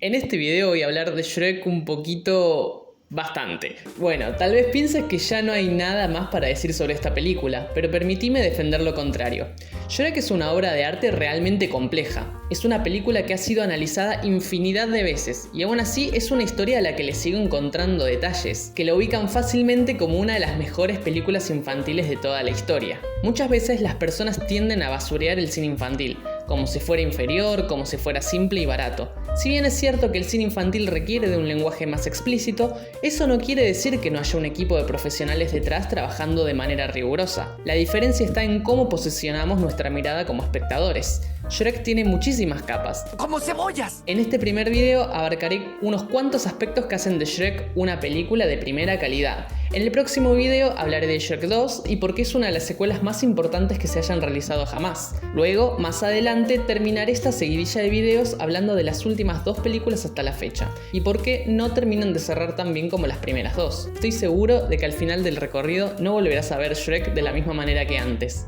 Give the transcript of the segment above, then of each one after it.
En este video voy a hablar de Shrek un poquito... bastante. Bueno, tal vez pienses que ya no hay nada más para decir sobre esta película, pero permitime defender lo contrario. Shrek es una obra de arte realmente compleja. Es una película que ha sido analizada infinidad de veces, y aún así es una historia a la que le sigo encontrando detalles, que la ubican fácilmente como una de las mejores películas infantiles de toda la historia. Muchas veces las personas tienden a basurear el cine infantil, como si fuera inferior, como si fuera simple y barato. Si bien es cierto que el cine infantil requiere de un lenguaje más explícito, eso no quiere decir que no haya un equipo de profesionales detrás trabajando de manera rigurosa. La diferencia está en cómo posicionamos nuestra mirada como espectadores. Shrek tiene muchísimas capas. ¡Como cebollas! En este primer video abarcaré unos cuantos aspectos que hacen de Shrek una película de primera calidad. En el próximo video hablaré de Shrek 2 y por qué es una de las secuelas más importantes que se hayan realizado jamás. Luego, más adelante, terminaré esta seguidilla de videos hablando de las últimas dos películas hasta la fecha y por qué no terminan de cerrar tan bien como las primeras dos. Estoy seguro de que al final del recorrido no volverás a ver Shrek de la misma manera que antes.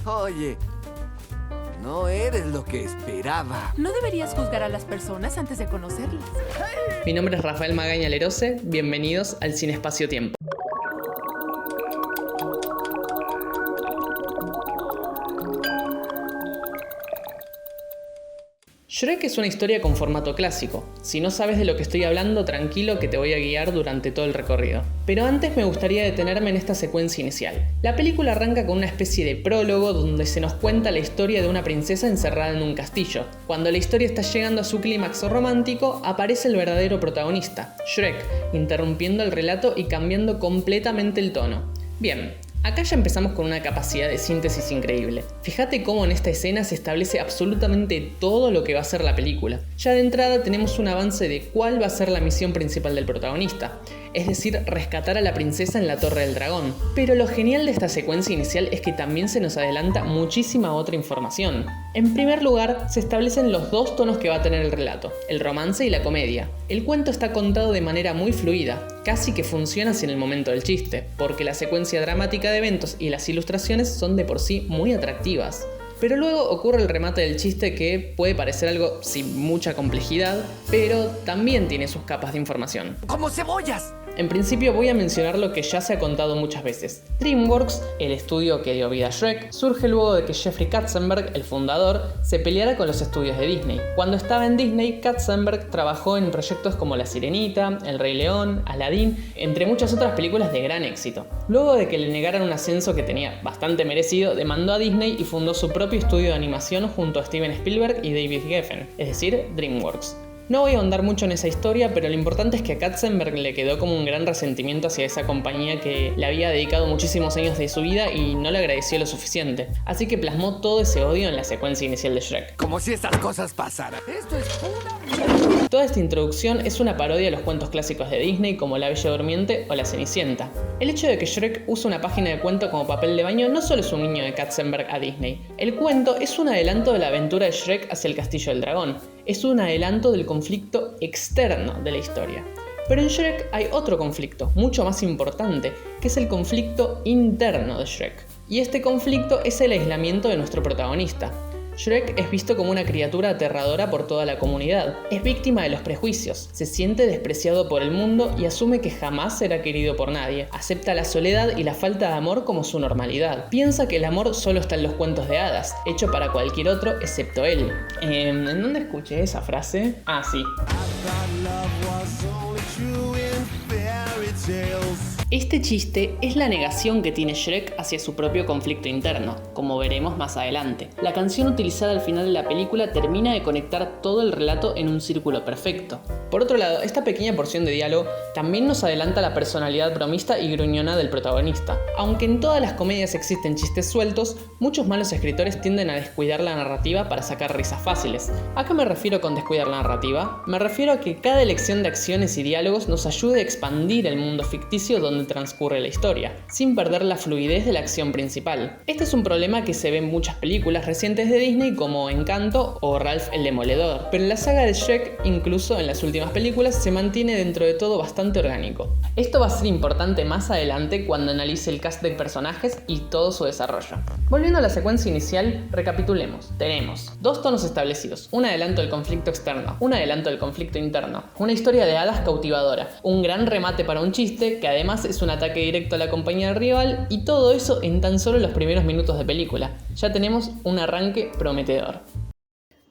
Oye, no eres lo que esperaba. No deberías juzgar a las personas antes de conocerlas. Mi nombre es Rafael Magaña Lerose, bienvenidos al Cine Espacio Tiempo. Shrek es una historia con formato clásico. Si no sabes de lo que estoy hablando, tranquilo que te voy a guiar durante todo el recorrido. Pero antes me gustaría detenerme en esta secuencia inicial. La película arranca con una especie de prólogo donde se nos cuenta la historia de una princesa encerrada en un castillo. Cuando la historia está llegando a su clímax romántico, aparece el verdadero protagonista, Shrek, interrumpiendo el relato y cambiando completamente el tono. Bien. Acá ya empezamos con una capacidad de síntesis increíble. Fíjate cómo en esta escena se establece absolutamente todo lo que va a ser la película. Ya de entrada tenemos un avance de cuál va a ser la misión principal del protagonista, es decir, rescatar a la princesa en la Torre del Dragón. Pero lo genial de esta secuencia inicial es que también se nos adelanta muchísima otra información. En primer lugar, se establecen los dos tonos que va a tener el relato, el romance y la comedia. El cuento está contado de manera muy fluida, casi que funciona sin el momento del chiste, porque la secuencia dramática de eventos y las ilustraciones son de por sí muy atractivas. Pero luego ocurre el remate del chiste que puede parecer algo sin mucha complejidad, pero también tiene sus capas de información. ¡Como cebollas! En principio voy a mencionar lo que ya se ha contado muchas veces. DreamWorks, el estudio que dio vida a Shrek, surge luego de que Jeffrey Katzenberg, el fundador, se peleara con los estudios de Disney. Cuando estaba en Disney, Katzenberg trabajó en proyectos como La Sirenita, El Rey León, Aladdin, entre muchas otras películas de gran éxito. Luego de que le negaran un ascenso que tenía bastante merecido, demandó a Disney y fundó su propio estudio de animación junto a Steven Spielberg y David Geffen, es decir, DreamWorks. No voy a ahondar mucho en esa historia, pero lo importante es que a Katzenberg le quedó como un gran resentimiento hacia esa compañía que le había dedicado muchísimos años de su vida y no le agradeció lo suficiente. Así que plasmó todo ese odio en la secuencia inicial de Shrek. Como si estas cosas pasaran. Esto es pura mierda. Toda esta introducción es una parodia de los cuentos clásicos de Disney como La Bella Durmiente o La Cenicienta. El hecho de que Shrek use una página de cuento como papel de baño no solo es un guiño de Katzenberg a Disney. El cuento es un adelanto de la aventura de Shrek hacia el Castillo del Dragón. Es un adelanto del conflicto externo de la historia. Pero en Shrek hay otro conflicto, mucho más importante, que es el conflicto interno de Shrek. Y este conflicto es el aislamiento de nuestro protagonista. Shrek es visto como una criatura aterradora por toda la comunidad. Es víctima de los prejuicios, se siente despreciado por el mundo y asume que jamás será querido por nadie. Acepta la soledad y la falta de amor como su normalidad. Piensa que el amor solo está en los cuentos de hadas, hecho para cualquier otro excepto él. ¿En dónde escuché esa frase? Ah, sí. Este chiste es la negación que tiene Shrek hacia su propio conflicto interno, como veremos más adelante. La canción utilizada al final de la película termina de conectar todo el relato en un círculo perfecto. Por otro lado, esta pequeña porción de diálogo también nos adelanta la personalidad bromista y gruñona del protagonista. Aunque en todas las comedias existen chistes sueltos, muchos malos escritores tienden a descuidar la narrativa para sacar risas fáciles. ¿A qué me refiero con descuidar la narrativa? Me refiero a que cada elección de acciones y diálogos nos ayude a expandir el mundo ficticio donde transcurre la historia, sin perder la fluidez de la acción principal. Este es un problema que se ve en muchas películas recientes de Disney como Encanto o Ralph el Demoledor, pero en la saga de Shrek, incluso en las últimas películas, se mantiene dentro de todo bastante orgánico. Esto va a ser importante más adelante cuando analice el cast de personajes y todo su desarrollo. Volviendo a la secuencia inicial, recapitulemos. Tenemos dos tonos establecidos, un adelanto del conflicto externo, un adelanto del conflicto interno, una historia de hadas cautivadora, un gran remate para un chiste que además es un ataque directo a la compañía rival, y todo eso en tan solo los primeros minutos de película. Ya tenemos un arranque prometedor.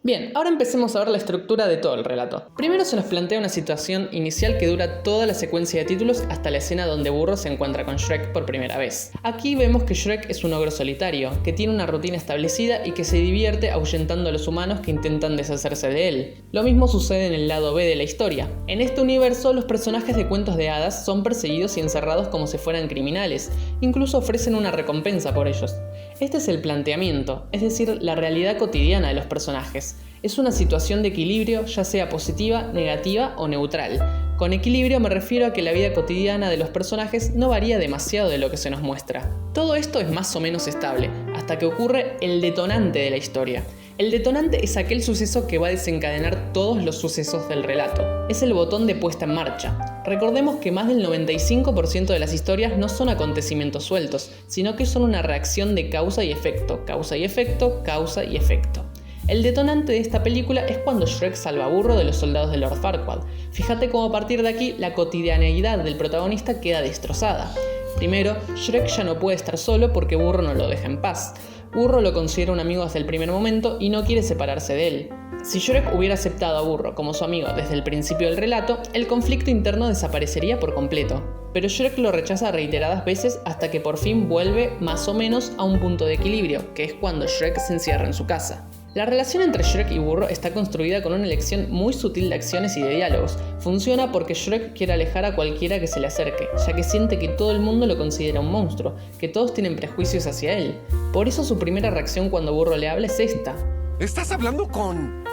Bien, ahora empecemos a ver la estructura de todo el relato. Primero se nos plantea una situación inicial que dura toda la secuencia de títulos hasta la escena donde Burro se encuentra con Shrek por primera vez. Aquí vemos que Shrek es un ogro solitario, que tiene una rutina establecida y que se divierte ahuyentando a los humanos que intentan deshacerse de él. Lo mismo sucede en el lado B de la historia. En este universo, los personajes de cuentos de hadas son perseguidos y encerrados como si fueran criminales, incluso ofrecen una recompensa por ellos. Este es el planteamiento, es decir, la realidad cotidiana de los personajes. Es una situación de equilibrio, ya sea positiva, negativa o neutral. Con equilibrio me refiero a que la vida cotidiana de los personajes no varía demasiado de lo que se nos muestra. Todo esto es más o menos estable, hasta que ocurre el detonante de la historia. El detonante es aquel suceso que va a desencadenar todos los sucesos del relato. Es el botón de puesta en marcha. Recordemos que más del 95% de las historias no son acontecimientos sueltos, sino que son una reacción de causa y efecto, causa y efecto, causa y efecto. El detonante de esta película es cuando Shrek salva a Burro de los soldados de Lord Farquaad. Fíjate cómo a partir de aquí la cotidianeidad del protagonista queda destrozada. Primero, Shrek ya no puede estar solo porque Burro no lo deja en paz. Burro lo considera un amigo desde el primer momento y no quiere separarse de él. Si Shrek hubiera aceptado a Burro como su amigo desde el principio del relato, el conflicto interno desaparecería por completo. Pero Shrek lo rechaza reiteradas veces hasta que por fin vuelve más o menos a un punto de equilibrio, que es cuando Shrek se encierra en su casa. La relación entre Shrek y Burro está construida con una elección muy sutil de acciones y de diálogos. Funciona porque Shrek quiere alejar a cualquiera que se le acerque, ya que siente que todo el mundo lo considera un monstruo, que todos tienen prejuicios hacia él. Por eso su primera reacción cuando Burro le habla es esta. ¿Estás hablando con...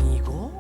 ¿Migo?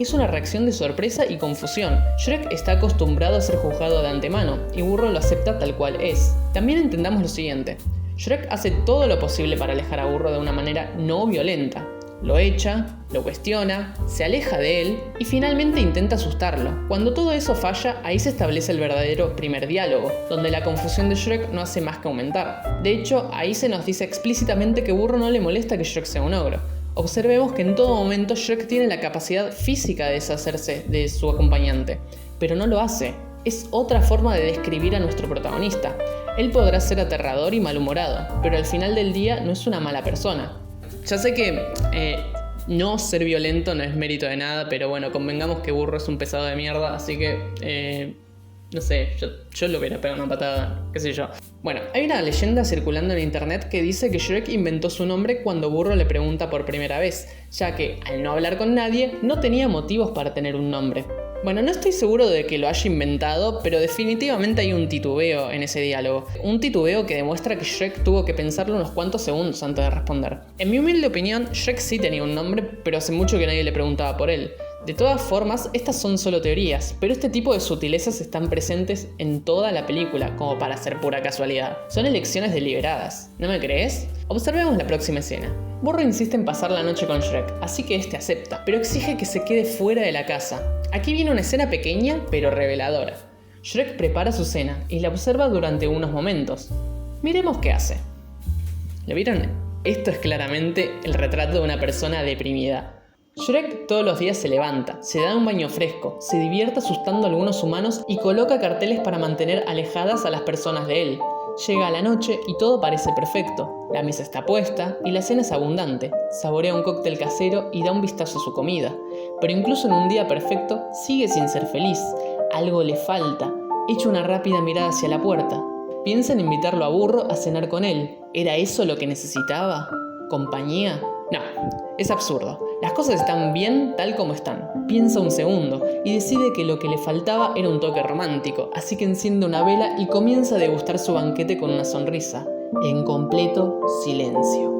Es una reacción de sorpresa y confusión. Shrek está acostumbrado a ser juzgado de antemano, y Burro lo acepta tal cual es. También entendamos lo siguiente. Shrek hace todo lo posible para alejar a Burro de una manera no violenta. Lo echa, lo cuestiona, se aleja de él y finalmente intenta asustarlo. Cuando todo eso falla, ahí se establece el verdadero primer diálogo, donde la confusión de Shrek no hace más que aumentar. De hecho, ahí se nos dice explícitamente que Burro no le molesta que Shrek sea un ogro. Observemos que en todo momento Shrek tiene la capacidad física de deshacerse de su acompañante, pero no lo hace. Es otra forma de describir a nuestro protagonista. Él podrá ser aterrador y malhumorado, pero al final del día no es una mala persona. Ya sé que no ser violento no es mérito de nada, pero bueno, convengamos que Burro es un pesado de mierda, así que, no sé, yo le hubiera pegado una patada, qué sé yo. Bueno, hay una leyenda circulando en internet que dice que Shrek inventó su nombre cuando Burro le pregunta por primera vez, ya que, al no hablar con nadie, no tenía motivos para tener un nombre. Bueno, no estoy seguro de que lo haya inventado, pero definitivamente hay un titubeo en ese diálogo. Un titubeo que demuestra que Shrek tuvo que pensarlo unos cuantos segundos antes de responder. En mi humilde opinión, Shrek sí tenía un nombre, pero hace mucho que nadie le preguntaba por él. De todas formas, estas son solo teorías, pero este tipo de sutilezas están presentes en toda la película, como para ser pura casualidad. Son elecciones deliberadas. ¿No me crees? Observemos la próxima escena. Burro insiste en pasar la noche con Shrek, así que este acepta, pero exige que se quede fuera de la casa. Aquí viene una escena pequeña, pero reveladora. Shrek prepara su cena y la observa durante unos momentos. Miremos qué hace. ¿Lo vieron? Esto es claramente el retrato de una persona deprimida. Shrek todos los días se levanta, se da un baño fresco, se divierte asustando a algunos humanos y coloca carteles para mantener alejadas a las personas de él. Llega la noche y todo parece perfecto. La mesa está puesta y la cena es abundante. Saborea un cóctel casero y da un vistazo a su comida. Pero incluso en un día perfecto, sigue sin ser feliz. Algo le falta. Echa una rápida mirada hacia la puerta. Piensa en invitarlo a Burro a cenar con él. ¿Era eso lo que necesitaba? ¿Compañía? No, es absurdo. Las cosas están bien tal como están. Piensa un segundo y decide que lo que le faltaba era un toque romántico, así que enciende una vela y comienza a degustar su banquete con una sonrisa, en completo silencio.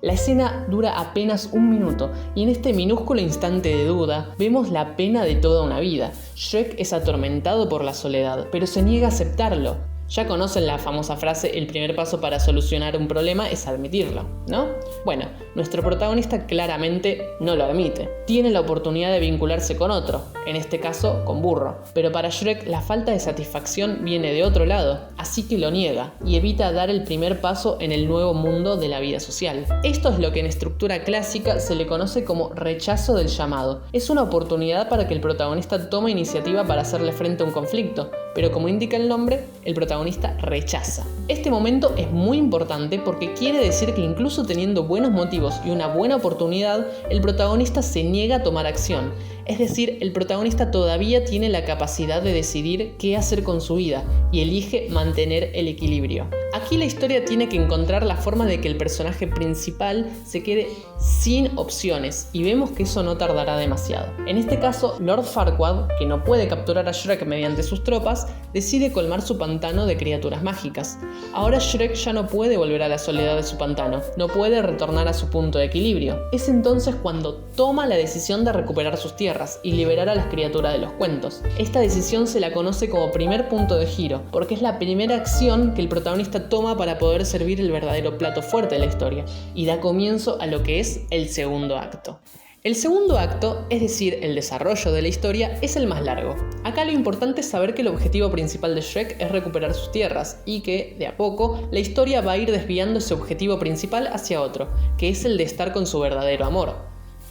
La escena dura apenas 1 minuto y en este minúsculo instante de duda vemos la pena de toda una vida. Shrek es atormentado por la soledad, pero se niega a aceptarlo. Ya conocen la famosa frase, el primer paso para solucionar un problema es admitirlo, ¿no? Bueno, nuestro protagonista claramente no lo admite. Tiene la oportunidad de vincularse con otro, en este caso con Burro. Pero para Shrek la falta de satisfacción viene de otro lado, así que lo niega y evita dar el primer paso en el nuevo mundo de la vida social. Esto es lo que en estructura clásica se le conoce como rechazo del llamado. Es una oportunidad para que el protagonista tome iniciativa para hacerle frente a un conflicto, pero como indica el nombre, el protagonista rechaza. Este momento es muy importante porque quiere decir que incluso teniendo buenos motivos y una buena oportunidad, el protagonista se niega a tomar acción. Es decir, el protagonista todavía tiene la capacidad de decidir qué hacer con su vida y elige mantener el equilibrio. Aquí la historia tiene que encontrar la forma de que el personaje principal se quede sin opciones y vemos que eso no tardará demasiado. En este caso, Lord Farquaad, que no puede capturar a Shrek mediante sus tropas, decide colmar su pantano de criaturas mágicas. Ahora Shrek ya no puede volver a la soledad de su pantano, no puede retornar a su punto de equilibrio. Es entonces cuando toma la decisión de recuperar sus tierras y liberar a las criaturas de los cuentos. Esta decisión se la conoce como primer punto de giro, porque es la primera acción que el protagonista toma para poder servir el verdadero plato fuerte de la historia, y da comienzo a lo que es el segundo acto. El segundo acto, es decir, el desarrollo de la historia, es el más largo. Acá lo importante es saber que el objetivo principal de Shrek es recuperar sus tierras y que, de a poco, la historia va a ir desviando ese objetivo principal hacia otro, que es el de estar con su verdadero amor.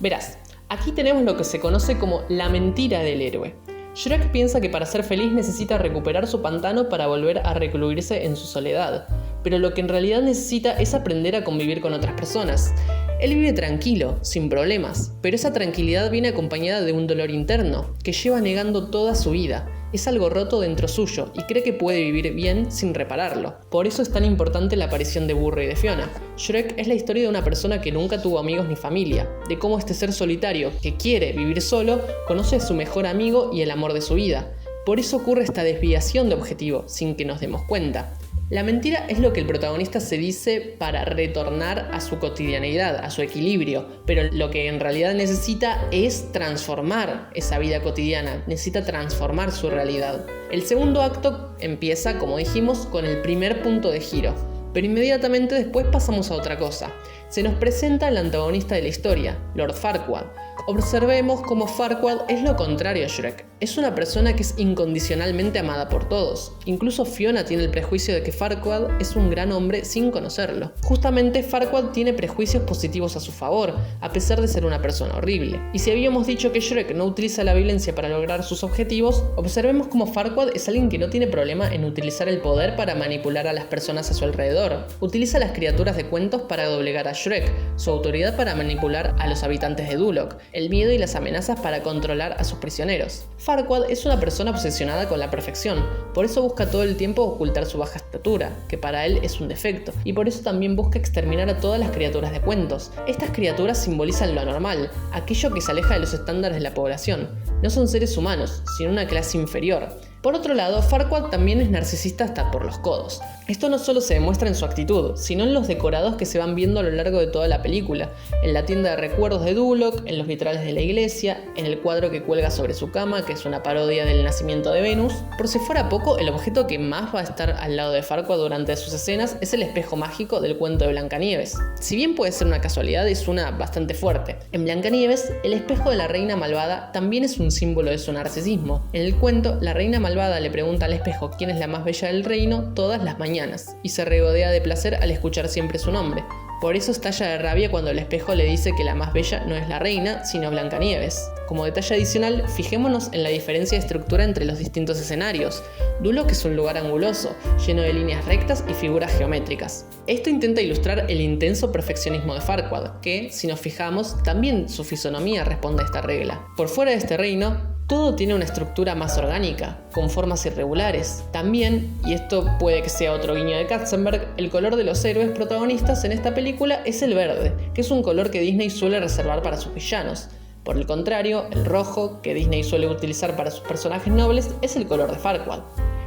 Verás, aquí tenemos lo que se conoce como la mentira del héroe. Shrek piensa que para ser feliz necesita recuperar su pantano para volver a recluirse en su soledad, pero lo que en realidad necesita es aprender a convivir con otras personas. Él vive tranquilo, sin problemas, pero esa tranquilidad viene acompañada de un dolor interno, que lleva negando toda su vida. Es algo roto dentro suyo y cree que puede vivir bien sin repararlo. Por eso es tan importante la aparición de Burro y de Fiona. Shrek es la historia de una persona que nunca tuvo amigos ni familia, de cómo este ser solitario, que quiere vivir solo, conoce a su mejor amigo y el amor de su vida. Por eso ocurre esta desviación de objetivo, sin que nos demos cuenta. La mentira es lo que el protagonista se dice para retornar a su cotidianeidad, a su equilibrio, pero lo que en realidad necesita es transformar esa vida cotidiana, necesita transformar su realidad. El segundo acto empieza, como dijimos, con el primer punto de giro, pero inmediatamente después pasamos a otra cosa. Se nos presenta el antagonista de la historia, Lord Farquaad. Observemos cómo Farquaad es lo contrario a Shrek. Es una persona que es incondicionalmente amada por todos. Incluso Fiona tiene el prejuicio de que Farquaad es un gran hombre sin conocerlo. Justamente Farquaad tiene prejuicios positivos a su favor, a pesar de ser una persona horrible. Y si habíamos dicho que Shrek no utiliza la violencia para lograr sus objetivos, observemos cómo Farquaad es alguien que no tiene problema en utilizar el poder para manipular a las personas a su alrededor. Utiliza las criaturas de cuentos para doblegar a Shrek, su autoridad para manipular a los habitantes de Duloc, el miedo y las amenazas para controlar a sus prisioneros. Farquaad es una persona obsesionada con la perfección, por eso busca todo el tiempo ocultar su baja estatura, que para él es un defecto, y por eso también busca exterminar a todas las criaturas de cuentos. Estas criaturas simbolizan lo anormal, aquello que se aleja de los estándares de la población. No son seres humanos, sino una clase inferior. Por otro lado, Farquaad también es narcisista hasta por los codos. Esto no solo se demuestra en su actitud, sino en los decorados que se van viendo a lo largo de toda la película, en la tienda de recuerdos de Duloc, en los vitrales de la iglesia, en el cuadro que cuelga sobre su cama, que es una parodia del nacimiento de Venus. Por si fuera poco, el objeto que más va a estar al lado de Farquaad durante sus escenas es el espejo mágico del cuento de Blancanieves. Si bien puede ser una casualidad, es una bastante fuerte. En Blancanieves, el espejo de la reina malvada también es un símbolo de su narcisismo. En el cuento, la reina malvada le pregunta al espejo quién es la más bella del reino todas las mañanas, y se regodea de placer al escuchar siempre su nombre. Por eso estalla de rabia cuando el espejo le dice que la más bella no es la reina, sino Blancanieves. Como detalle adicional, fijémonos en la diferencia de estructura entre los distintos escenarios. Duloc es un lugar anguloso, lleno de líneas rectas y figuras geométricas. Esto intenta ilustrar el intenso perfeccionismo de Farquaad, que, si nos fijamos, también su fisonomía responde a esta regla. Por fuera de este reino, todo tiene una estructura más orgánica, con formas irregulares. También, y esto puede que sea otro guiño de Katzenberg, el color de los héroes protagonistas en esta película es el verde, que es un color que Disney suele reservar para sus villanos. Por el contrario, el rojo, que Disney suele utilizar para sus personajes nobles, es el color de Farquaad.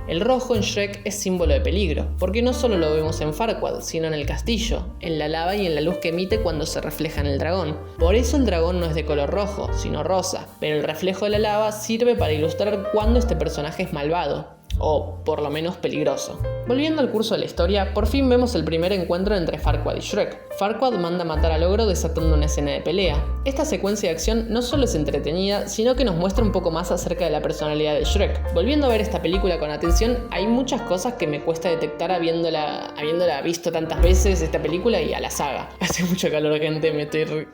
El rojo en Shrek es símbolo de peligro, porque no solo lo vemos en Farquaad, sino en el castillo, en la lava y en la luz que emite cuando se refleja en el dragón. Por eso el dragón no es de color rojo, sino rosa, pero el reflejo de la lava sirve para ilustrar cuándo este personaje es malvado, o por lo menos peligroso. Volviendo al curso de la historia, por fin vemos el primer encuentro entre Farquaad y Shrek. Farquaad manda matar al ogro desatando una escena de pelea. Esta secuencia de acción no solo es entretenida, sino que nos muestra un poco más acerca de la personalidad de Shrek. Volviendo a ver esta película con atención, hay muchas cosas que me cuesta detectar habiéndola visto tantas veces esta película y a la saga. Hace mucho calor, gente, me estoy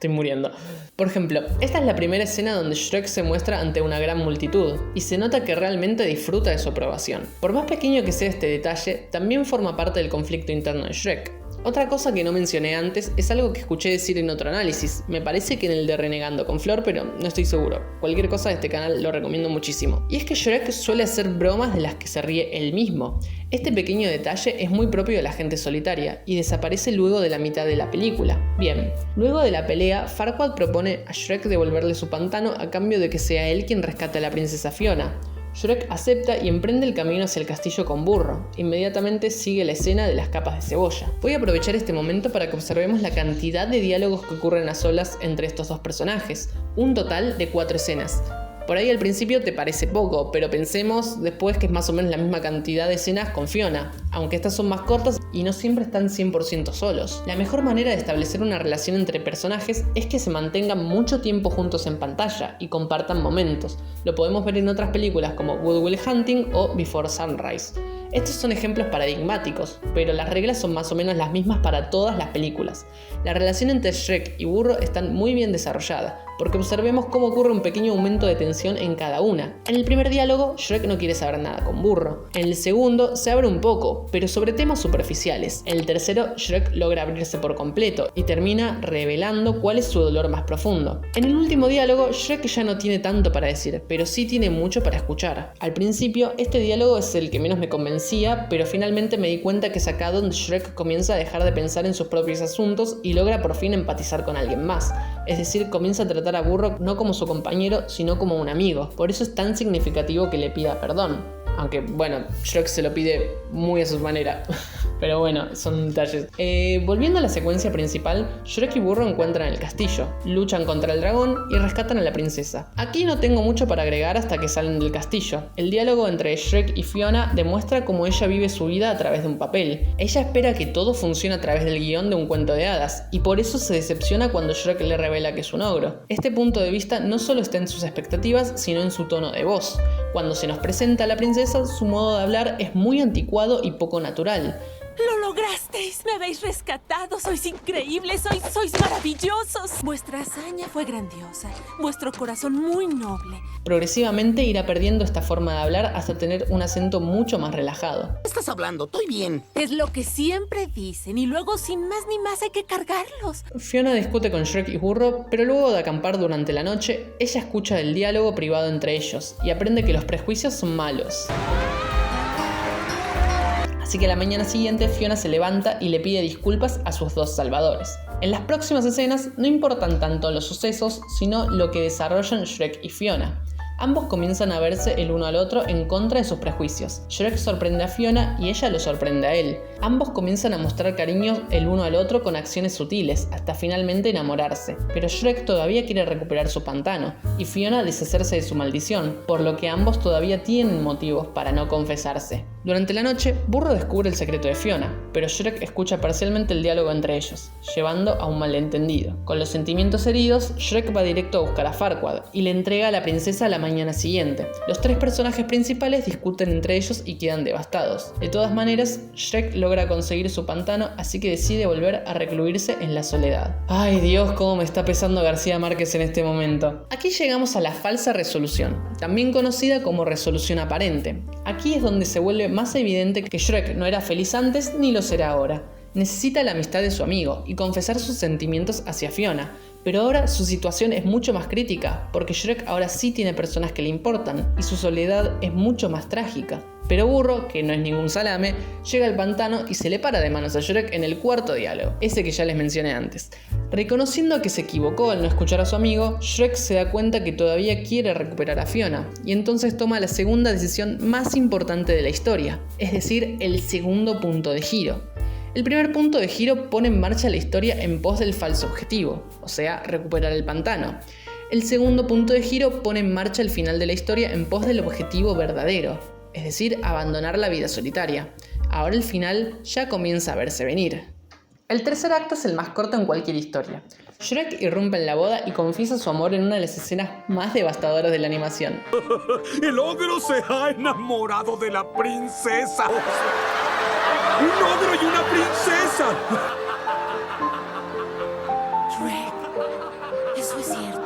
muriendo. Por ejemplo, esta es la primera escena donde Shrek se muestra ante una gran multitud, y se nota que realmente disfruta de su aprobación. Por más pequeño que sea este detalle, también forma parte del conflicto interno de Shrek. Otra cosa que no mencioné antes es algo que escuché decir en otro análisis, me parece que en el de Renegando con Flor, pero no estoy seguro. Cualquier cosa de este canal lo recomiendo muchísimo. Y es que Shrek suele hacer bromas de las que se ríe él mismo. Este pequeño detalle es muy propio de la gente solitaria y desaparece luego de la mitad de la película. Bien, luego de la pelea, Farquaad propone a Shrek devolverle su pantano a cambio de que sea él quien rescate a la princesa Fiona. Shrek acepta y emprende el camino hacia el castillo con Burro. Inmediatamente sigue la escena de las capas de cebolla. Voy a aprovechar este momento para que observemos la cantidad de diálogos que ocurren a solas entre estos dos personajes. Un total de 4 escenas. Por ahí al principio te parece poco, pero pensemos después que es más o menos la misma cantidad de escenas con Fiona, aunque estas son más cortas y no siempre están 100% solos. La mejor manera de establecer una relación entre personajes es que se mantengan mucho tiempo juntos en pantalla y compartan momentos. Lo podemos ver en otras películas como Good Will Hunting o Before Sunrise. Estos son ejemplos paradigmáticos, pero las reglas son más o menos las mismas para todas las películas. La relación entre Shrek y Burro está muy bien desarrollada, porque observemos cómo ocurre un pequeño aumento de tensión en cada una. En el primer diálogo, Shrek no quiere saber nada con Burro. En el segundo, se abre un poco, pero sobre temas superficiales. En el tercero, Shrek logra abrirse por completo y termina revelando cuál es su dolor más profundo. En el último diálogo, Shrek ya no tiene tanto para decir, pero sí tiene mucho para escuchar. Al principio, este diálogo es el que menos me convencía, pero finalmente me di cuenta que es acá donde Shrek comienza a dejar de pensar en sus propios asuntos y logra por fin empatizar con alguien más. Es decir, comienza a tratar a Burro no como su compañero, sino como un amigo. Por eso es tan significativo que le pida perdón. Aunque, bueno, Shrek se lo pide muy a su manera. Pero bueno, son detalles. Volviendo a la secuencia principal, Shrek y Burro encuentran el castillo, luchan contra el dragón y rescatan a la princesa. Aquí no tengo mucho para agregar hasta que salen del castillo. El diálogo entre Shrek y Fiona demuestra cómo ella vive su vida a través de un papel. Ella espera que todo funcione a través del guión de un cuento de hadas, y por eso se decepciona cuando Shrek le revela que es un ogro. Este punto de vista no solo está en sus expectativas, sino en su tono de voz. Cuando se nos presenta a la princesa, su modo de hablar es muy anticuado y poco natural. ¡Lo lograsteis! ¡Me habéis rescatado! ¡Sois increíbles! ¡Sois maravillosos! Vuestra hazaña fue grandiosa. Vuestro corazón muy noble. Progresivamente irá perdiendo esta forma de hablar hasta tener un acento mucho más relajado. ¿Qué estás hablando? Estoy bien. Es lo que siempre dicen y luego sin más ni más hay que cargarlos. Fiona discute con Shrek y Burro, pero luego de acampar durante la noche, ella escucha el diálogo privado entre ellos y aprende que los prejuicios son malos. Así que la mañana siguiente Fiona se levanta y le pide disculpas a sus dos salvadores. En las próximas escenas no importan tanto los sucesos, sino lo que desarrollan Shrek y Fiona. Ambos comienzan a verse el uno al otro en contra de sus prejuicios. Shrek sorprende a Fiona y ella lo sorprende a él. Ambos comienzan a mostrar cariño el uno al otro con acciones sutiles, hasta finalmente enamorarse. Pero Shrek todavía quiere recuperar su pantano, y Fiona deshacerse de su maldición, por lo que ambos todavía tienen motivos para no confesarse. Durante la noche, Burro descubre el secreto de Fiona, pero Shrek escucha parcialmente el diálogo entre ellos, llevando a un malentendido. Con los sentimientos heridos, Shrek va directo a buscar a Farquaad y le entrega a la princesa la mañana siguiente. Los tres personajes principales discuten entre ellos y quedan devastados. De todas maneras, Shrek logra conseguir su pantano, así que decide volver a recluirse en la soledad. Ay Dios, cómo me está pesando García Márquez en este momento. Aquí llegamos a la falsa resolución, también conocida como resolución aparente. Aquí es donde se vuelve más evidente que Shrek no era feliz antes ni lo será ahora. Necesita la amistad de su amigo y confesar sus sentimientos hacia Fiona, pero ahora su situación es mucho más crítica, porque Shrek ahora sí tiene personas que le importan y su soledad es mucho más trágica. Pero Burro, que no es ningún salame, llega al pantano y se le para de manos a Shrek en el cuarto diálogo, ese que ya les mencioné antes. Reconociendo que se equivocó al no escuchar a su amigo, Shrek se da cuenta que todavía quiere recuperar a Fiona, y entonces toma la segunda decisión más importante de la historia, es decir, el segundo punto de giro. El primer punto de giro pone en marcha la historia en pos del falso objetivo, o sea, recuperar el pantano. El segundo punto de giro pone en marcha el final de la historia en pos del objetivo verdadero, es decir, abandonar la vida solitaria. Ahora el final ya comienza a verse venir. El tercer acto es el más corto en cualquier historia. Shrek irrumpe en la boda y confiesa su amor en una de las escenas más devastadoras de la animación. El ogro se ha enamorado de la princesa. ¡Un ogro y una princesa! Shrek, ¿eso es cierto?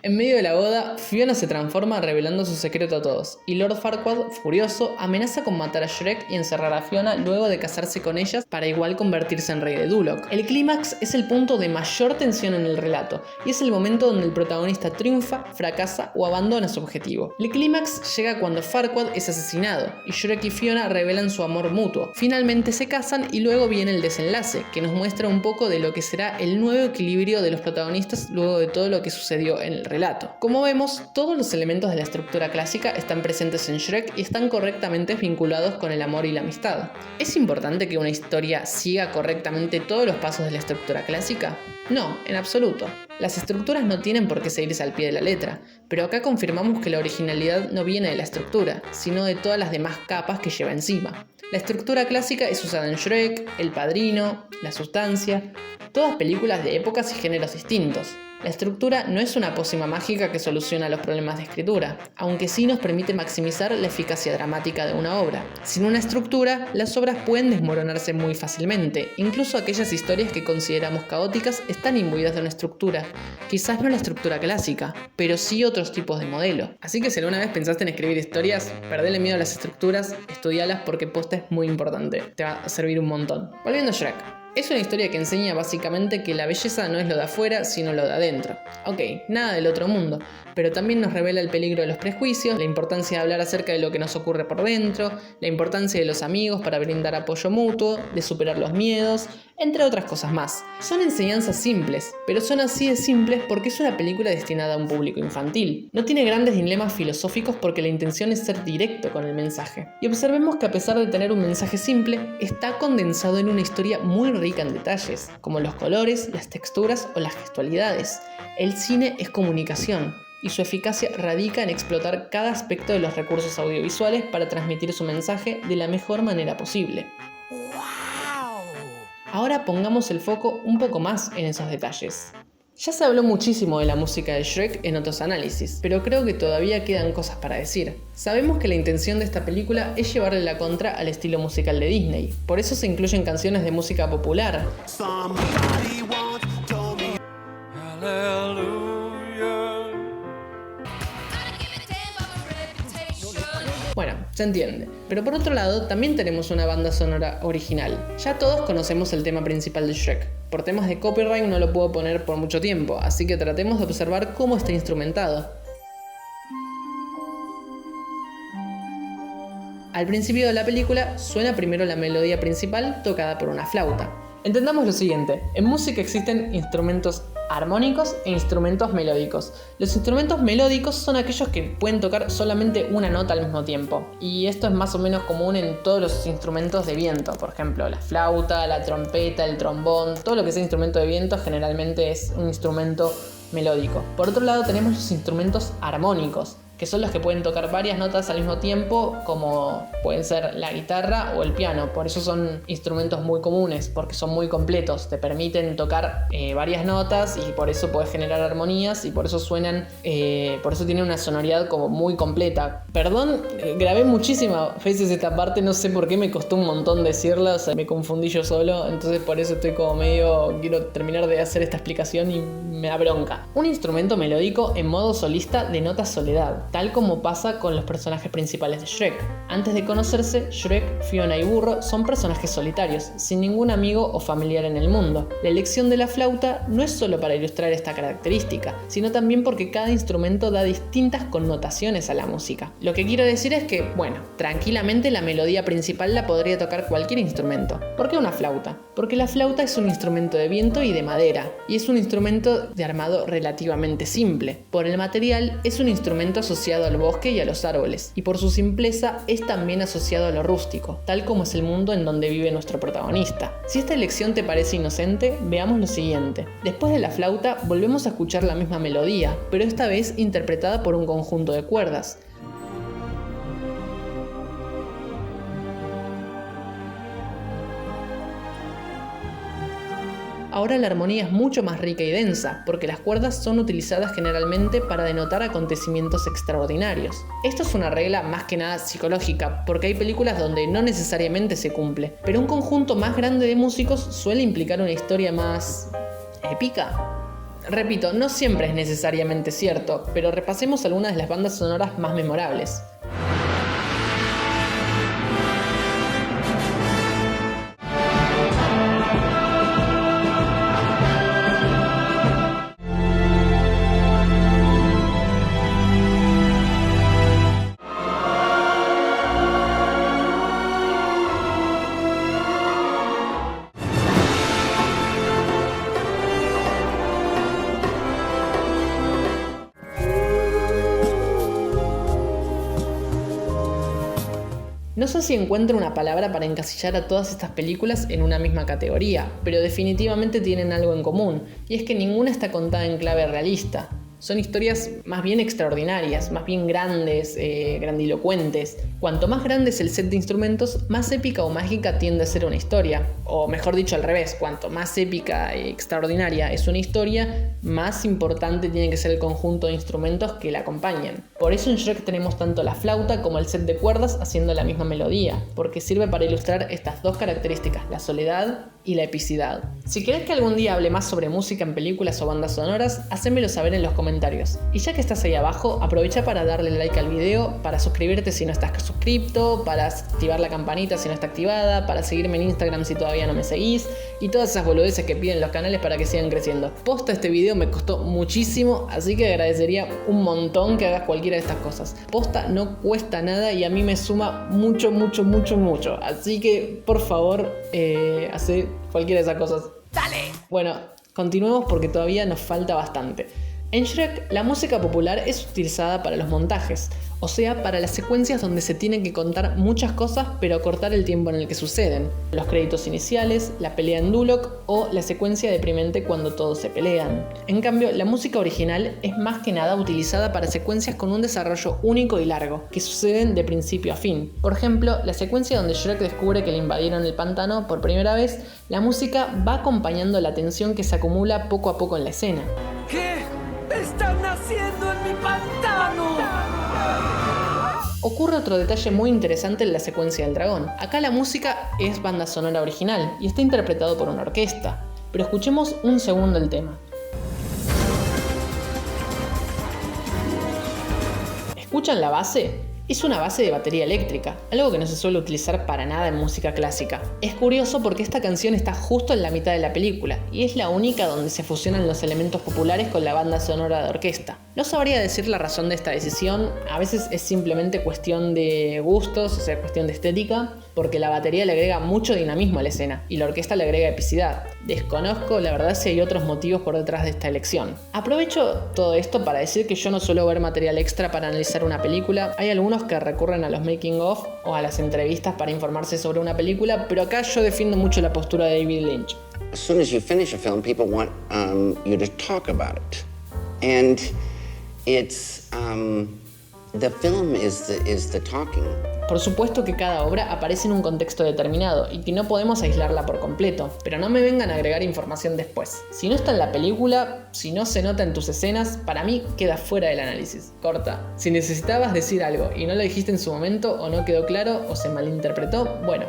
En medio de la boda, Fiona se transforma revelando su secreto a todos, y Lord Farquaad, furioso, amenaza con matar a Shrek y encerrar a Fiona luego de casarse con ellas para igual convertirse en rey de Duloc. El clímax es el punto de mayor tensión en el relato, y es el momento donde el protagonista triunfa, fracasa o abandona su objetivo. El clímax llega cuando Farquaad es asesinado, y Shrek y Fiona revelan su amor mutuo. Finalmente se casan y luego viene el desenlace, que nos muestra un poco de lo que será el nuevo equilibrio de los protagonistas luego de todo lo que sucedió en el relato. Como vemos, todos los elementos de la estructura clásica están presentes en Shrek y están correctamente vinculados con el amor y la amistad. ¿Es importante que una historia siga correctamente todos los pasos de la estructura clásica? No, en absoluto. Las estructuras no tienen por qué seguirse al pie de la letra, pero acá confirmamos que la originalidad no viene de la estructura, sino de todas las demás capas que lleva encima. La estructura clásica es usada en Shrek, El Padrino, La Sustancia, todas películas de épocas y géneros distintos. La estructura no es una pócima mágica que soluciona los problemas de escritura, aunque sí nos permite maximizar la eficacia dramática de una obra. Sin una estructura, las obras pueden desmoronarse muy fácilmente, incluso aquellas historias que consideramos caóticas están imbuidas de una estructura, quizás no la estructura clásica, pero sí otros tipos de modelo. Así que si alguna vez pensaste en escribir historias, perdele miedo a las estructuras, estudialas porque posta es muy importante, te va a servir un montón. Volviendo a Shrek. Es una historia que enseña básicamente que la belleza no es lo de afuera, sino lo de adentro. Ok, nada del otro mundo, pero también nos revela el peligro de los prejuicios, la importancia de hablar acerca de lo que nos ocurre por dentro, la importancia de los amigos para brindar apoyo mutuo, de superar los miedos, entre otras cosas más. Son enseñanzas simples, pero son así de simples porque es una película destinada a un público infantil. No tiene grandes dilemas filosóficos porque la intención es ser directo con el mensaje. Y observemos que a pesar de tener un mensaje simple, está condensado en una historia muy rica en detalles, como los colores, las texturas o las gestualidades. El cine es comunicación, y su eficacia radica en explotar cada aspecto de los recursos audiovisuales para transmitir su mensaje de la mejor manera posible. Ahora pongamos el foco un poco más en esos detalles. Ya se habló muchísimo de la música de Shrek en otros análisis, pero creo que todavía quedan cosas para decir. Sabemos que la intención de esta película es llevarle la contra al estilo musical de Disney, por eso se incluyen canciones de música popular. Bueno, se entiende. Pero por otro lado, también tenemos una banda sonora original. Ya todos conocemos el tema principal de Shrek. Por temas de copyright no lo puedo poner por mucho tiempo, así que tratemos de observar cómo está instrumentado. Al principio de la película suena primero la melodía principal tocada por una flauta. Entendamos lo siguiente, en música existen instrumentos armónicos e instrumentos melódicos. Los instrumentos melódicos son aquellos que pueden tocar solamente una nota al mismo tiempo, y esto es más o menos común en todos los instrumentos de viento, por ejemplo, la flauta, la trompeta, el trombón, todo lo que sea instrumento de viento generalmente es un instrumento melódico. Por otro lado tenemos los instrumentos armónicos, que son los que pueden tocar varias notas al mismo tiempo, como pueden ser la guitarra o el piano. Por eso son instrumentos muy comunes, porque son muy completos, te permiten tocar varias notas y por eso puedes generar armonías y por eso suenan, por eso tienen una sonoridad como muy completa. Perdón, grabé muchísimas veces esta parte, no sé por qué me costó un montón decirla, o sea, me confundí yo solo, entonces por eso estoy como medio, quiero terminar de hacer esta explicación y me da bronca. Un instrumento melódico en modo solista denota soledad. flauta, tal como pasa con los personajes principales de Shrek. Antes de conocerse, Shrek, Fiona y Burro son personajes solitarios, sin ningún amigo o familiar en el mundo. La elección de la flauta no es solo para ilustrar esta característica, sino también porque cada instrumento da distintas connotaciones a la música. Lo que quiero decir es que, bueno, tranquilamente la melodía principal la podría tocar cualquier instrumento. ¿Por qué una flauta? Porque la flauta es un instrumento de viento y de madera, y es un instrumento de armado relativamente simple. Por el material, es un instrumento asociado al bosque y a los árboles, y por su simpleza es también asociado a lo rústico, tal como es el mundo en donde vive nuestro protagonista. Si esta elección te parece inocente, veamos lo siguiente. Después de la flauta, volvemos a escuchar la misma melodía, pero esta vez interpretada por un conjunto de cuerdas. Ahora la armonía es mucho más rica y densa, porque las cuerdas son utilizadas generalmente para denotar acontecimientos extraordinarios. Esto es una regla más que nada psicológica, porque hay películas donde no necesariamente se cumple, pero un conjunto más grande de músicos suele implicar una historia más épica. Repito, no siempre es necesariamente cierto, pero repasemos algunas de las bandas sonoras más memorables. No sé si encuentro una palabra para encasillar a todas estas películas en una misma categoría, pero definitivamente tienen algo en común, y es que ninguna está contada en clave realista. Son historias más bien extraordinarias, más bien grandes, grandilocuentes. Cuanto más grande es el set de instrumentos, más épica o mágica tiende a ser una historia. O mejor dicho, al revés, cuanto más épica y extraordinaria es una historia, más importante tiene que ser el conjunto de instrumentos que la acompañan. Por eso en Shrek tenemos tanto la flauta como el set de cuerdas haciendo la misma melodía, porque sirve para ilustrar estas dos características, la soledad y la epicidad. Si querés que algún día hable más sobre música en películas o bandas sonoras, hacémelo saber en los comentarios. Y ya que estás ahí abajo, aprovecha para darle like al video, para suscribirte si no estás suscripto, para activar la campanita si no está activada, para seguirme en Instagram si todavía no me seguís, y todas esas boludeces que piden los canales para que sigan creciendo. Posta, este video me costó muchísimo, así que agradecería un montón que hagas cualquiera de estas cosas. Posta, no cuesta nada y a mí me suma mucho, mucho, mucho, mucho. Así que, por favor, hacé cualquiera de esas cosas. ¡Dale! Bueno, continuemos porque todavía nos falta bastante. En Shrek, la música popular es utilizada para los montajes, o sea, para las secuencias donde se tienen que contar muchas cosas pero cortar el tiempo en el que suceden. Los créditos iniciales, la pelea en Duloc o la secuencia deprimente cuando todos se pelean. En cambio, la música original es más que nada utilizada para secuencias con un desarrollo único y largo, que suceden de principio a fin. Por ejemplo, la secuencia donde Shrek descubre que le invadieron el pantano por primera vez, la música va acompañando la tensión que se acumula poco a poco en la escena. ¿Qué están haciendo en mi pantano? Ocurre otro detalle muy interesante en la secuencia del dragón. Acá la música es banda sonora original y está interpretado por una orquesta, pero escuchemos un segundo el tema. ¿Escuchan la base? Es una base de batería eléctrica, algo que no se suele utilizar para nada en música clásica. Es curioso porque esta canción está justo en la mitad de la película, y es la única donde se fusionan los elementos populares con la banda sonora de orquesta. No sabría decir la razón de esta decisión, a veces es simplemente cuestión de gustos, o sea, cuestión de estética, porque la batería le agrega mucho dinamismo a la escena, y la orquesta le agrega epicidad. Desconozco, la verdad, si hay otros motivos por detrás de esta elección. Aprovecho todo esto para decir que yo no suelo ver material extra para analizar una película. Hay algunos que recurren a los making of o a las entrevistas para informarse sobre una película, pero acá yo defiendo mucho la postura de David Lynch. As soon as you finish a film, people want you to talk about it, and it's the film is the talking. Por supuesto que cada obra aparece en un contexto determinado y que no podemos aislarla por completo, pero no me vengan a agregar información después. Si no está en la película, si no se nota en tus escenas, para mí queda fuera del análisis. Corta. Si necesitabas decir algo y no lo dijiste en su momento o no quedó claro o se malinterpretó, bueno,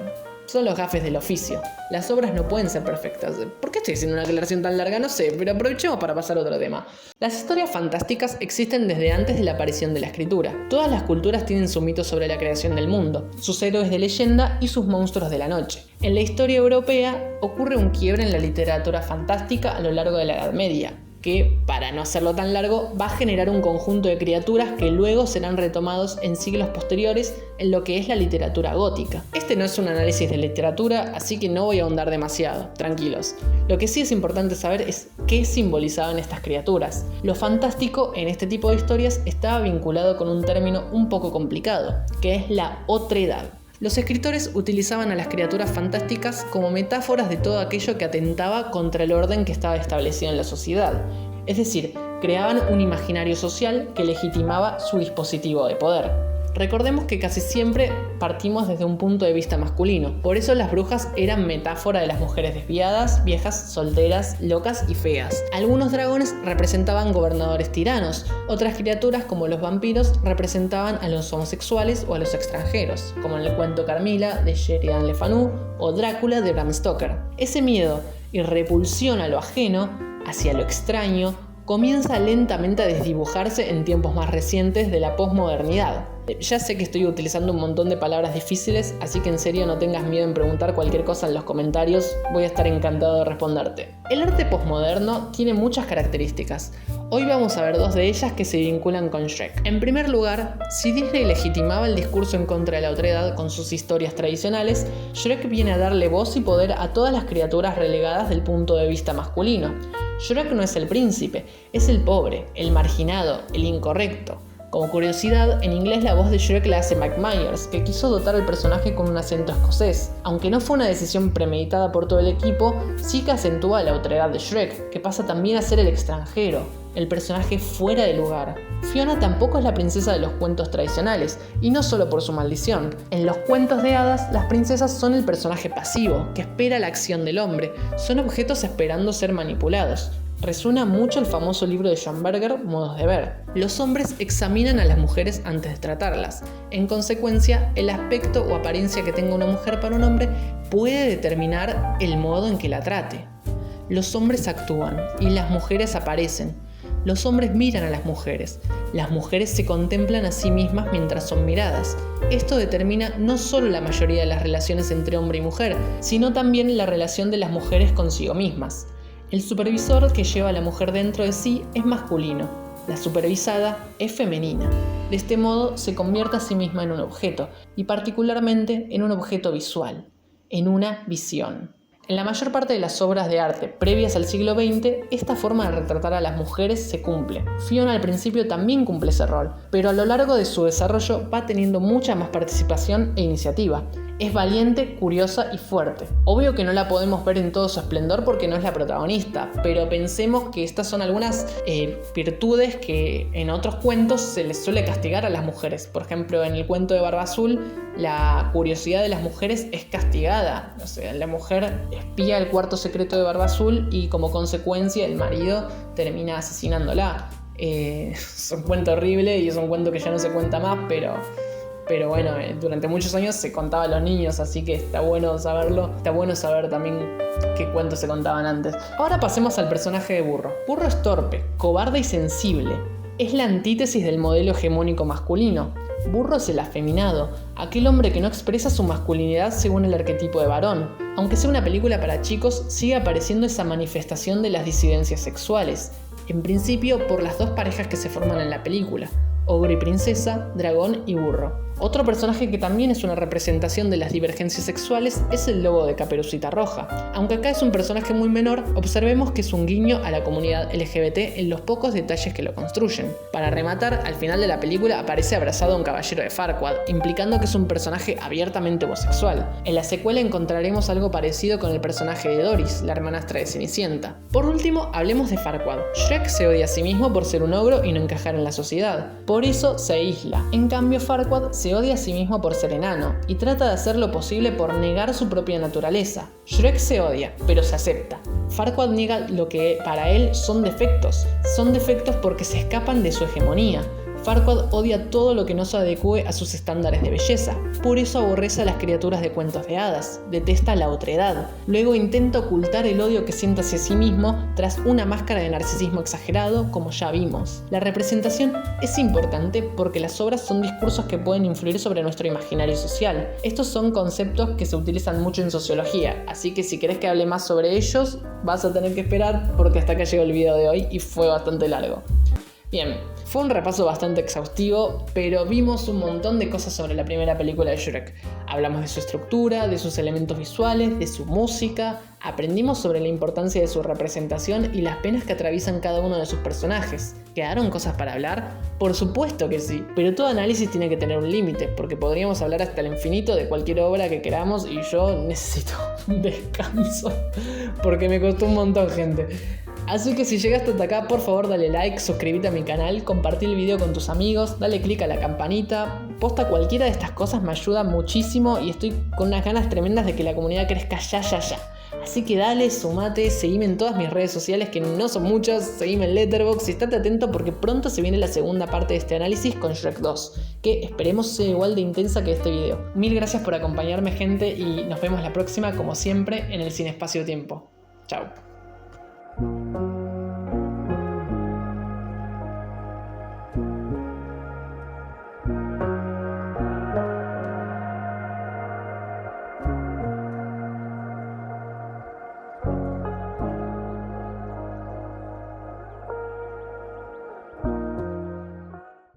Son los gafes del oficio. Las obras no pueden ser perfectas. ¿Por qué estoy haciendo una aclaración tan larga? No sé, pero aprovechemos para pasar a otro tema. Las historias fantásticas existen desde antes de la aparición de la escritura. Todas las culturas tienen su mito sobre la creación del mundo, sus héroes de leyenda y sus monstruos de la noche. En la historia europea ocurre un quiebre en la literatura fantástica a lo largo de la Edad Media, que, para no hacerlo tan largo, va a generar un conjunto de criaturas que luego serán retomados en siglos posteriores en lo que es la literatura gótica. Este no es un análisis de literatura, así que no voy a ahondar demasiado, tranquilos. Lo que sí es importante saber es qué simbolizaban estas criaturas. Lo fantástico en este tipo de historias estaba vinculado con un término un poco complicado, que es la otredad. Los escritores utilizaban a las criaturas fantásticas como metáforas de todo aquello que atentaba contra el orden que estaba establecido en la sociedad. Es decir, creaban un imaginario social que legitimaba su dispositivo de poder. Recordemos que casi siempre partimos desde un punto de vista masculino. Por eso las brujas eran metáfora de las mujeres desviadas, viejas, solteras, locas y feas. Algunos dragones representaban gobernadores tiranos. Otras criaturas, como los vampiros, representaban a los homosexuales o a los extranjeros, como en el cuento Carmilla de Sheridan Le Fanu o Drácula de Bram Stoker. Ese miedo y repulsión a lo ajeno, hacia lo extraño, comienza lentamente a desdibujarse en tiempos más recientes de la posmodernidad. Ya sé que estoy utilizando un montón de palabras difíciles, así que en serio no tengas miedo en preguntar cualquier cosa en los comentarios, voy a estar encantado de responderte. El arte posmoderno tiene muchas características. Hoy vamos a ver dos de ellas que se vinculan con Shrek. En primer lugar, si Disney legitimaba el discurso en contra de la otredad con sus historias tradicionales, Shrek viene a darle voz y poder a todas las criaturas relegadas del punto de vista masculino. Shrek no es el príncipe, es el pobre, el marginado, el incorrecto. Como curiosidad, en inglés la voz de Shrek la hace Mike Myers, que quiso dotar al personaje con un acento escocés. Aunque no fue una decisión premeditada por todo el equipo, sí que acentúa la otredad de Shrek, que pasa también a ser el extranjero, el personaje fuera de lugar. Fiona tampoco es la princesa de los cuentos tradicionales, y no solo por su maldición. En los cuentos de hadas, las princesas son el personaje pasivo, que espera la acción del hombre, son objetos esperando ser manipulados. Resuena mucho el famoso libro de John Berger, Modos de ver. Los hombres examinan a las mujeres antes de tratarlas. En consecuencia, el aspecto o apariencia que tenga una mujer para un hombre puede determinar el modo en que la trate. Los hombres actúan y las mujeres aparecen. Los hombres miran a las mujeres se contemplan a sí mismas mientras son miradas. Esto determina no solo la mayoría de las relaciones entre hombre y mujer, sino también la relación de las mujeres consigo mismas. El supervisor que lleva a la mujer dentro de sí es masculino, la supervisada es femenina. De este modo se convierte a sí misma en un objeto, y particularmente en un objeto visual, en una visión. En la mayor parte de las obras de arte previas al siglo XX, esta forma de retratar a las mujeres se cumple. Fiona al principio también cumple ese rol, pero a lo largo de su desarrollo va teniendo mucha más participación e iniciativa. Es valiente, curiosa y fuerte. Obvio que no la podemos ver en todo su esplendor porque no es la protagonista, pero pensemos que estas son algunas virtudes que en otros cuentos se les suele castigar a las mujeres. Por ejemplo, en el cuento de Barba Azul, la curiosidad de las mujeres es castigada. O sea, la mujer espía el cuarto secreto de Barba Azul y como consecuencia el marido termina asesinándola. Es un cuento horrible y es un cuento que ya no se cuenta más, pero bueno, durante muchos años se contaba a los niños, así que está bueno saberlo. Está bueno saber también qué cuentos se contaban antes. Ahora pasemos al personaje de Burro. Burro es torpe, cobarde y sensible. Es la antítesis del modelo hegemónico masculino. Burro es el afeminado, aquel hombre que no expresa su masculinidad según el arquetipo de varón. Aunque sea una película para chicos, sigue apareciendo esa manifestación de las disidencias sexuales. En principio, por las dos parejas que se forman en la película. Ogro y princesa, dragón y burro. Otro personaje que también es una representación de las divergencias sexuales es el lobo de Caperucita Roja. Aunque acá es un personaje muy menor, observemos que es un guiño a la comunidad LGBT en los pocos detalles que lo construyen. Para rematar, al final de la película aparece abrazado a un caballero de Farquaad, implicando que es un personaje abiertamente homosexual. En la secuela encontraremos algo parecido con el personaje de Doris, la hermanastra de Cenicienta. Por último, hablemos de Farquaad. Shrek se odia a sí mismo por ser un ogro y no encajar en la sociedad. Por eso se aísla. En cambio, Farquaad se odia a sí mismo por ser enano y trata de hacer lo posible por negar su propia naturaleza. Shrek se odia, pero se acepta. Farquaad niega lo que para él son defectos. Son defectos porque se escapan de su hegemonía. Farquaad odia todo lo que no se adecue a sus estándares de belleza, por eso aborrece a las criaturas de cuentos de hadas, detesta la otredad, luego intenta ocultar el odio que siente hacia sí mismo tras una máscara de narcisismo exagerado, como ya vimos. La representación es importante porque las obras son discursos que pueden influir sobre nuestro imaginario social. Estos son conceptos que se utilizan mucho en sociología, así que si querés que hable más sobre ellos, vas a tener que esperar porque hasta acá llegó el video de hoy y fue bastante largo. Bien, fue un repaso bastante exhaustivo, pero vimos un montón de cosas sobre la primera película de Shrek. Hablamos de su estructura, de sus elementos visuales, de su música, aprendimos sobre la importancia de su representación y las penas que atraviesan cada uno de sus personajes. ¿Quedaron cosas para hablar? Por supuesto que sí, pero todo análisis tiene que tener un límite, porque podríamos hablar hasta el infinito de cualquier obra que queramos y yo necesito un descanso, porque me costó un montón, gente. Así que si llegaste hasta acá, por favor dale like, suscríbete a mi canal, compartí el video con tus amigos, dale click a la campanita. Posta, cualquiera de estas cosas me ayuda muchísimo y estoy con unas ganas tremendas de que la comunidad crezca ya. Así que dale, sumate, seguime en todas mis redes sociales que no son muchas, seguime en Letterboxd y estate atento porque pronto se viene la segunda parte de este análisis con Shrek 2, que esperemos sea igual de intensa que este video. Mil gracias por acompañarme, gente, y nos vemos la próxima, como siempre, en el Sin Espacio Tiempo. Chao.